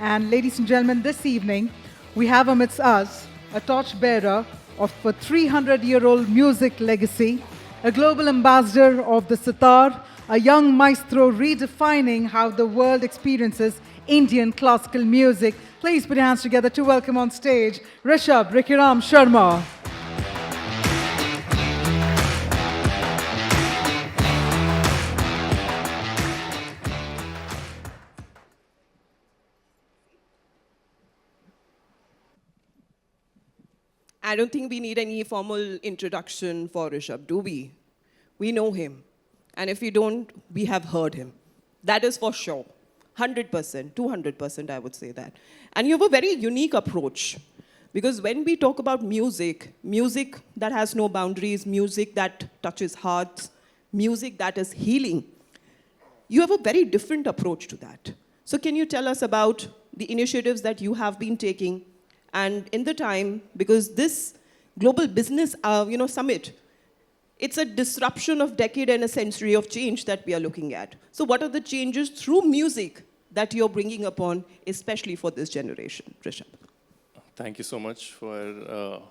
And ladies and gentlemen, this evening we have amidst us a torchbearer of a 300-year-old music legacy, a global ambassador of the sitar, a young maestro redefining how the world experiences Indian classical music. Please put your hands together to welcome on stage Rishab Rikhi Sharma. I don't think we need any formal introduction for Rishab, do we? We know him. And if we don't, we have heard him. That is for sure. 100%, 200%, I would say that. And you have a very unique approach. Because when we talk about music, music that has no boundaries, music that touches hearts, music that is healing, you have a very different approach to that. So can you tell us about the initiatives that you have been taking? And in the time, because this global business summit, it's a disruption of decade and a century of change that we are looking at. So what are the changes through music that you're bringing upon, especially for this generation, Rishab? Thank you so much for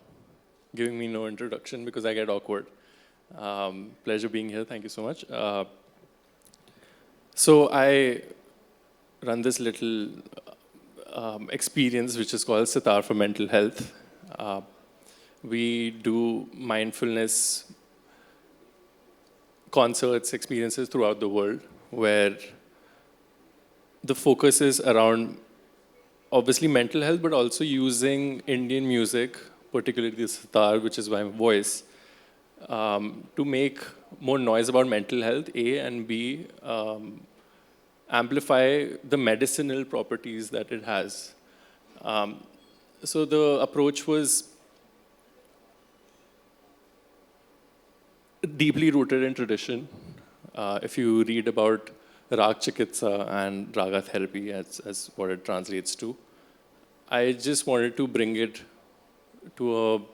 giving me no introduction because I get awkward. Pleasure being here. Thank you so much. So I run this little experience which is called Sitar for Mental Health. We do mindfulness concerts, experiences throughout the world where the focus is around obviously mental health, but also using Indian music, particularly the sitar, which is my voice, to make more noise about mental health, A, and B, amplify the medicinal properties that it has. So the approach was deeply rooted in tradition. If you read about Rag Chikitsa and Raga therapy as what it translates to, I just wanted to bring it to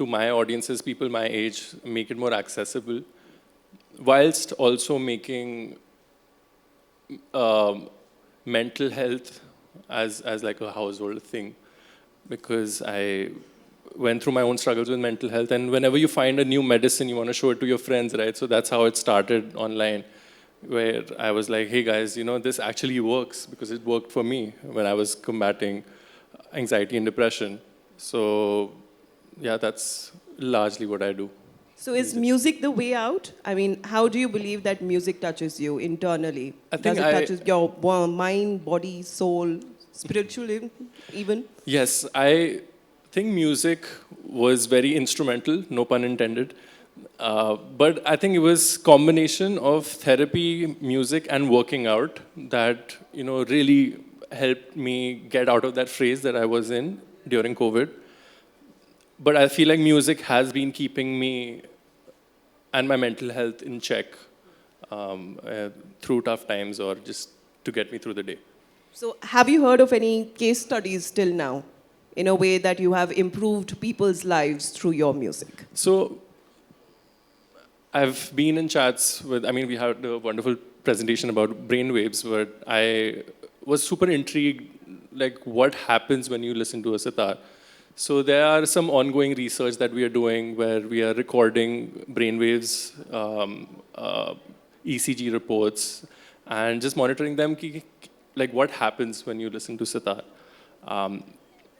my audiences, people my age, make it more accessible, whilst also making mental health as like a household thing, because I went through my own struggles with mental health, and whenever you find a new medicine, you want to show it to your friends, right? So that's how it started online, where I was like, hey guys, this actually works, because it worked for me when I was combating anxiety and depression. So yeah, that's largely what I do. So is music the way out? I mean, how do you believe that music touches you internally? Does it touches your mind, body, soul, spiritually even? Yes, I think music was very instrumental, no pun intended. But I think it was combination of therapy, music, and working out that really helped me get out of that phase that I was in during COVID. But I feel like music has been keeping me and my mental health in check through tough times, or just to get me through the day. So have you heard of any case studies till now, in a way that you have improved people's lives through your music? So I've been in chats with, we had a wonderful presentation about brainwaves, but I was super intrigued, like what happens when you listen to a sitar. So there are some ongoing research that we are doing where we are recording brainwaves, ECG reports, and just monitoring them, like what happens when you listen to sitar.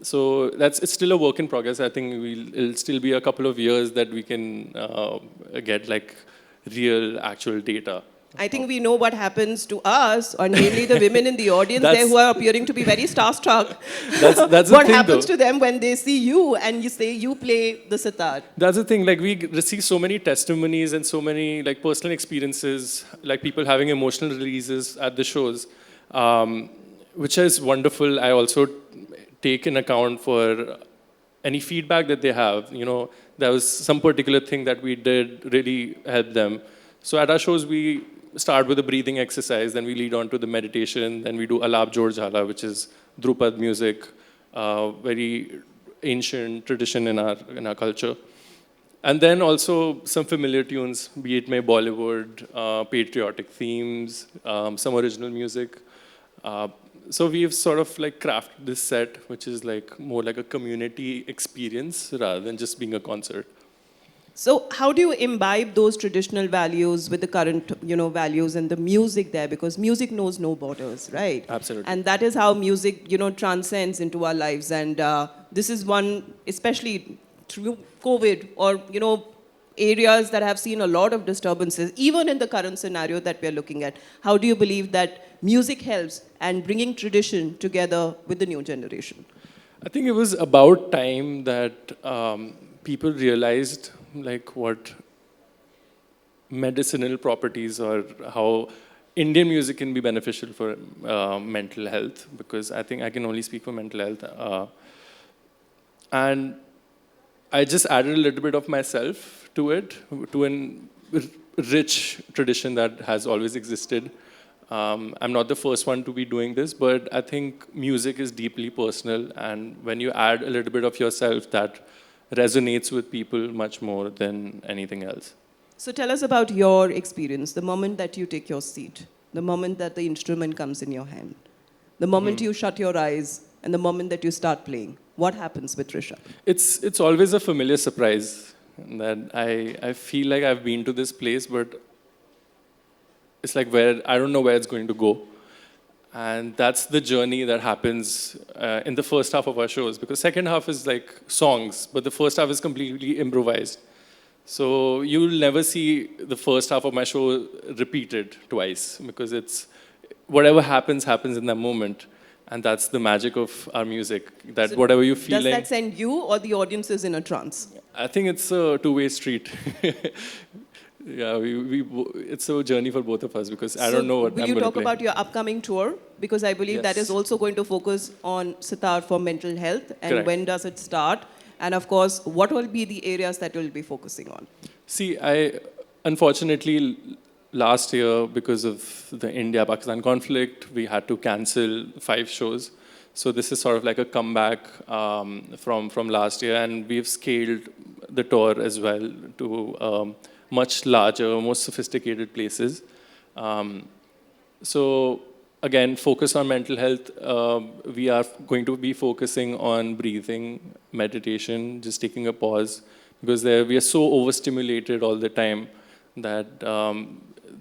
So it's still a work in progress. I think it'll still be a couple of years that we can get like real, actual data. I think we know what happens to us, or namely the women in the audience there who are appearing to be very starstruck. That's what the thing, happens though, to them when they see you and you say you play the sitar? That's the thing. Like we receive so many testimonies and so many like personal experiences, like people having emotional releases at the shows, which is wonderful. I also take in account for any feedback that they have. There was some particular thing that we did really help them. So at our shows, we start with a breathing exercise, then we lead on to the meditation, then we do Alap Jod Jhala, which is Drupad music, very ancient tradition in our culture. And then also some familiar tunes, be it may Bollywood, patriotic themes, some original music. So we've sort of like crafted this set, which is like more like a community experience rather than just being a concert. So how do you imbibe those traditional values with the current, values and the music there? Because music knows no borders, right? Absolutely. And that is how music, transcends into our lives. And this is one, especially through COVID or, areas that have seen a lot of disturbances, even in the current scenario that we're looking at. How do you believe that music helps and bringing tradition together with the new generation? I think it was about time that people realized like what medicinal properties or how Indian music can be beneficial for mental health, because I think I can only speak for mental health. And I just added a little bit of myself to it, to an rich tradition that has always existed. I'm not the first one to be doing this, but I think music is deeply personal, and when you add a little bit of yourself, that resonates with people much more than anything else. So tell us about your experience, the moment that you take your seat, the moment that the instrument comes in your hand, the moment you shut your eyes, and the moment that you start playing. What happens with Rishab? It's always a familiar surprise that I feel like I've been to this place, but it's like where I don't know where it's going to go. And that's the journey that happens in the first half of our shows, because second half is like songs, but the first half is completely improvised. So you'll never see the first half of my show repeated twice, because it's whatever happens in that moment. And that's the magic of our music, that So whatever you feel does that send you or the audience is in a trance? I think it's a two-way street. Yeah, it's a journey for both of us, because I don't know what I'm going to play. Will you talk about your upcoming tour? Because I believe that is Yes. also going to focus on sitar for mental health. And Correct. when does it start? And of course, what will be the areas that you'll be focusing on? See, unfortunately, last year, because of the India-Pakistan conflict, we had to cancel 5 shows. So this is sort of like a comeback from last year, and we've scaled the tour as well to much larger, more sophisticated places. So again, focus on mental health. We are going to be focusing on breathing, meditation, just taking a pause, because we are so overstimulated all the time that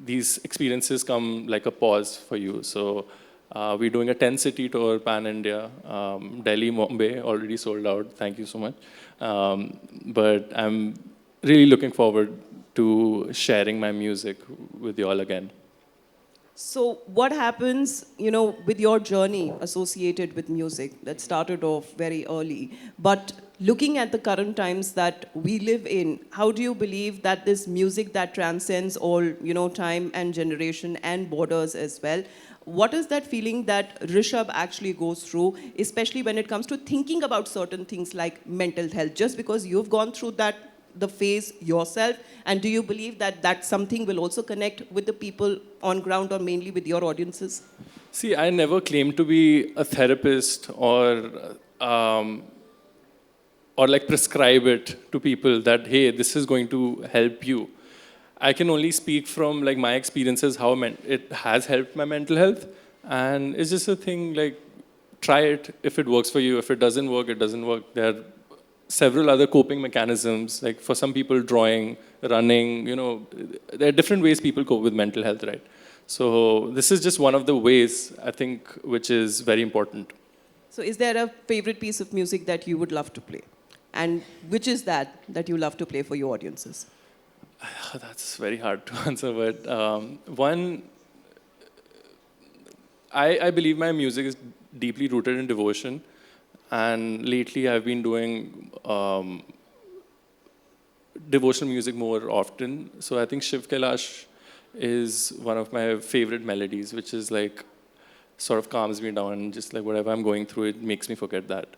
these experiences come like a pause for you. So we're doing a 10-city tour, pan-India. Delhi, Mumbai, already sold out. Thank you so much. But I'm really looking forward to sharing my music with you all again. So what happens, with your journey associated with music that started off very early, but looking at the current times that we live in, how do you believe that this music that transcends all, time and generation and borders as well, what is that feeling that Rishab actually goes through, especially when it comes to thinking about certain things like mental health, just because you've gone through the phase yourself, and do you believe that that something will also connect with the people on ground or mainly with your audiences? See, I never claimed to be a therapist or like prescribe it to people that, hey, this is going to help you. I can only speak from like my experiences, how it has helped my mental health. And it's just a thing like, try it if it works for you. If it doesn't work, it doesn't work. There are several other coping mechanisms, like for some people, drawing, running, there are different ways people cope with mental health, right? So this is just one of the ways, I think, which is very important. So is there a favorite piece of music that you would love to play? And which is that you love to play for your audiences? That's very hard to answer, but one, I believe my music is deeply rooted in devotion. And lately, I've been doing devotional music more often. So I think Shiv Kailash is one of my favorite melodies, which is like sort of calms me down. Just like whatever I'm going through, it makes me forget that.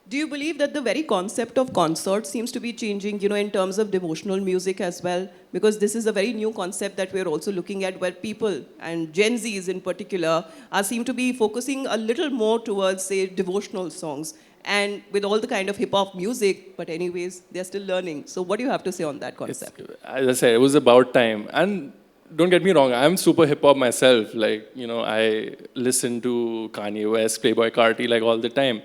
Do you believe that the very concept of concert seems to be changing, in terms of devotional music as well? Because this is a very new concept that we're also looking at, where people, and Gen Zs in particular, seem to be focusing a little more towards, say, devotional songs. And with all the kind of hip-hop music, but anyways, they're still learning. So what do you have to say on that concept? As I said, it was about time. And don't get me wrong, I'm super hip hop myself. Like, I listen to Kanye West, Playboy Carti, like all the time.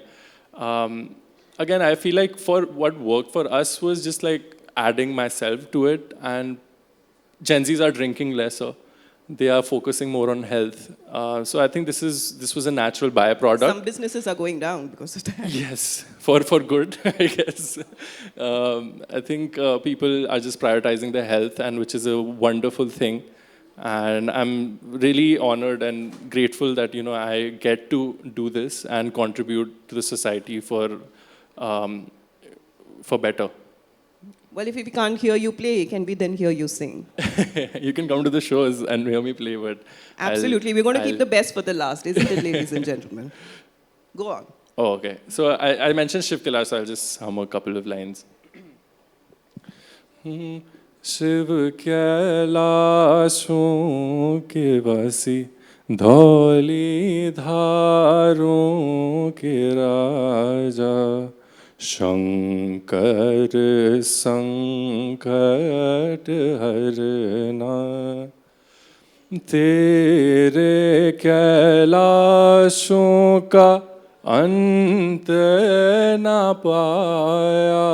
Again, I feel like for what worked for us was just like adding myself to it, and Gen Zs are drinking lesser. They are focusing more on health. So I think this was a natural byproduct. Some businesses are going down because of that. Yes, for good, I guess. I think people are just prioritizing their health, and which is a wonderful thing. And I'm really honored and grateful that I get to do this and contribute to the society for better. Well, if we can't hear you play, can we then hear you sing? You can come to the shows and hear me play, but Absolutely. We're going to keep the best for the last, isn't it, ladies and gentlemen? Go on. Oh, okay. So I mentioned Shiv Kailash, so I'll just hum a couple of lines. Shiv कैलाशों के वासी धौली धारों के राजा शंकर संकट हरना तेरे कैलाशों का अंत न पाया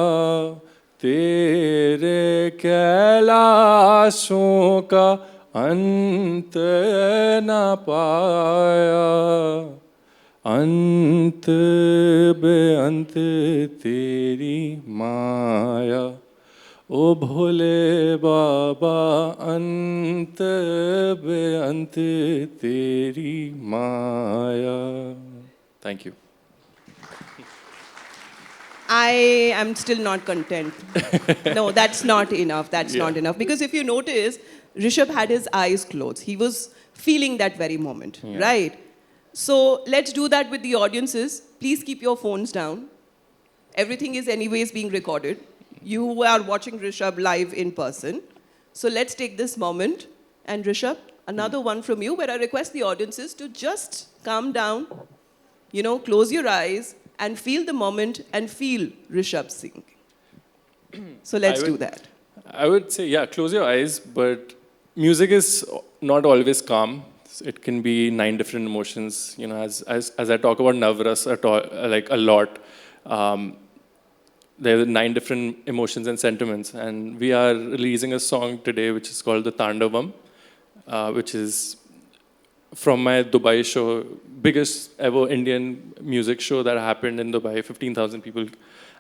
तेरे कैलाशों का अंत न पाया अंत बेअंत तेरी माया ओ भोले बाबा अंत बेअंत तेरी माया. Thank you. I am still not content. No, that's not enough. That's not enough. Because if you notice, Rishab had his eyes closed. He was feeling that very moment, right? So let's do that with the audiences. Please keep your phones down. Everything is anyways being recorded. You are watching Rishab live in person. So let's take this moment. And Rishab, another one from you where I request the audiences to just calm down, close your eyes, and feel the moment and feel Rishab sing. So let's do that. I would say, close your eyes, but music is not always calm. It can be 9 different emotions. As I talk about Navras like a lot, there are 9 different emotions and sentiments. And we are releasing a song today which is called the Tandavam, which is from my Dubai show, biggest ever Indian music show that happened in Dubai, 15,000 people.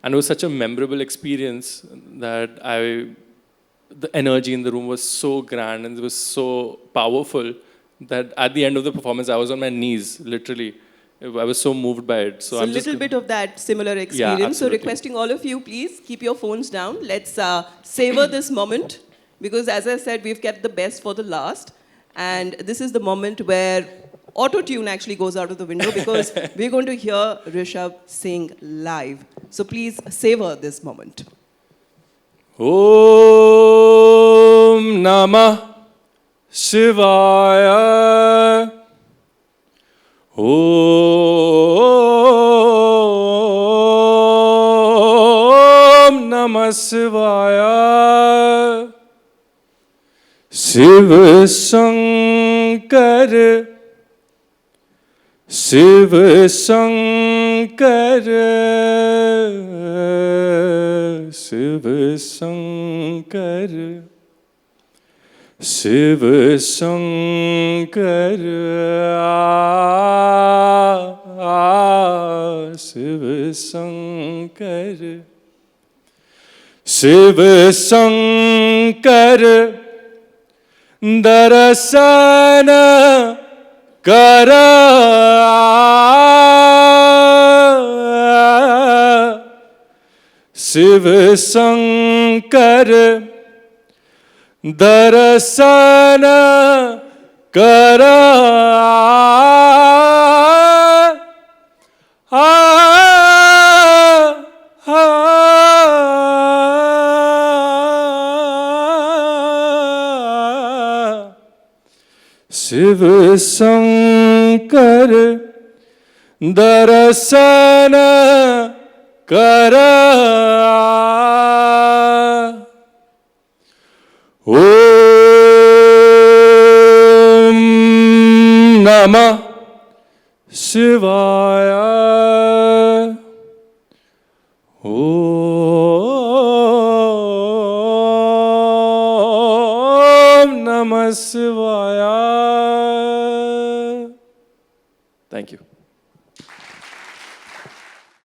And it was such a memorable experience that the energy in the room was so grand and it was so powerful that at the end of the performance, I was on my knees, literally. I was so moved by it. So a little bit of that similar experience. So requesting all of you, please keep your phones down. Let's savor this moment because as I said, we've kept the best for the last. And this is the moment where auto-tune actually goes out of the window because we're going to hear Rishab sing live. So please savor this moment. Om Namah Shivaya. Om Namah Shivaya. Shiv Shankar, Shiv Shankar, Shiv Shankar, Shiv Shankar, Shiv Shankar, Shiv Shankar. दर्शन कर शिव शंकर दर्शन कर शिव शंकर दर्शन कर Shivaya. Om Namah Shivaya. Thank you.